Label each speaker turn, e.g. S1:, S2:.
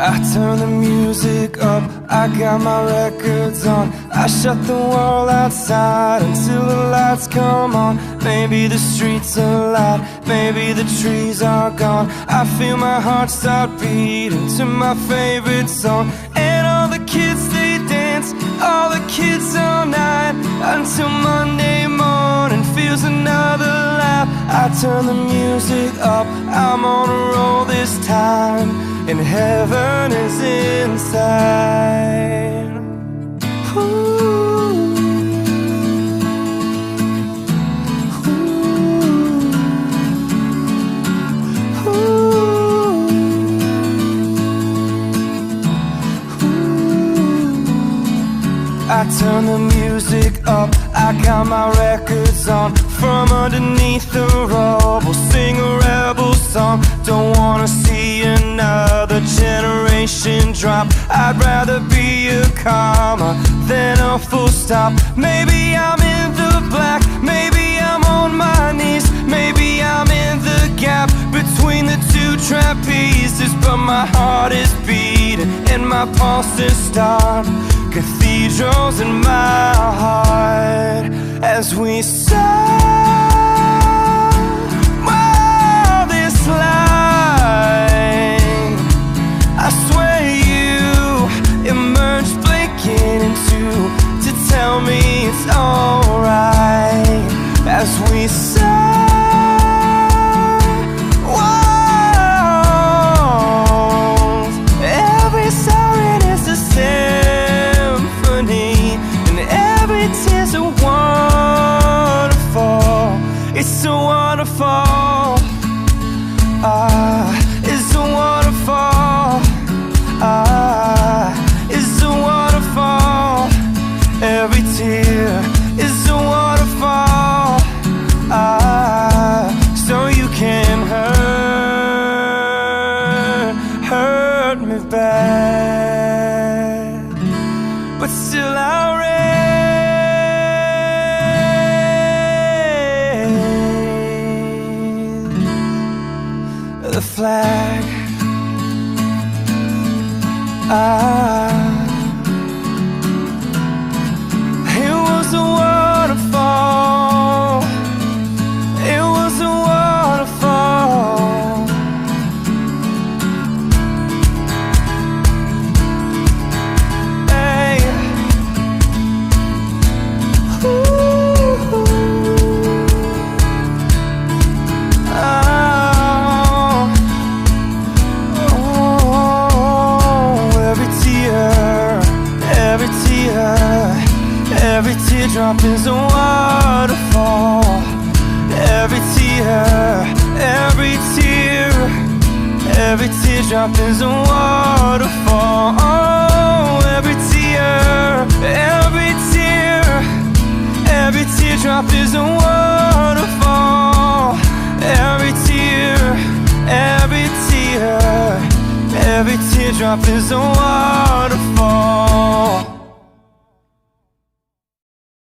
S1: I turn the music up, I got my records on. I shut the world outside until the lights come on. Maybe the streets are light, maybe the trees are gone. I feel my heart start beating to my favorite song. And all the kids, they dance, all the kids all night, until Monday morning feels another lap. I turn the music up, I'm on a roll this time, and heaven is inside. Ooh. I turn the music up, I got my records on. From underneath the rubble, sing a rebel song. Don't wanna see another generation drop. I'd rather be a comma than a full stop. Maybe I'm in the black, maybe I'm on my knees, maybe I'm in the gap between the two trapezes. But my heart is beating and my pulse is start. Cathedrals in my heart as we saw this light. I swear you emerged blinking into to tell me it's alright as we saw. Every siren is the same. It's a waterfall, it's a waterfall, it's a waterfall, it's a waterfall. Every tear is a waterfall, so you can hurt me bad, but still I'll the flag. It was a waterfall, it was a waterfall. Hey. Ooh. Every teardrop is a waterfall. Every tear, every tear, every teardrop is a waterfall. Oh, every tear, every tear, every teardrop is a waterfall. Every tear, every tear, every teardrop is a waterfall.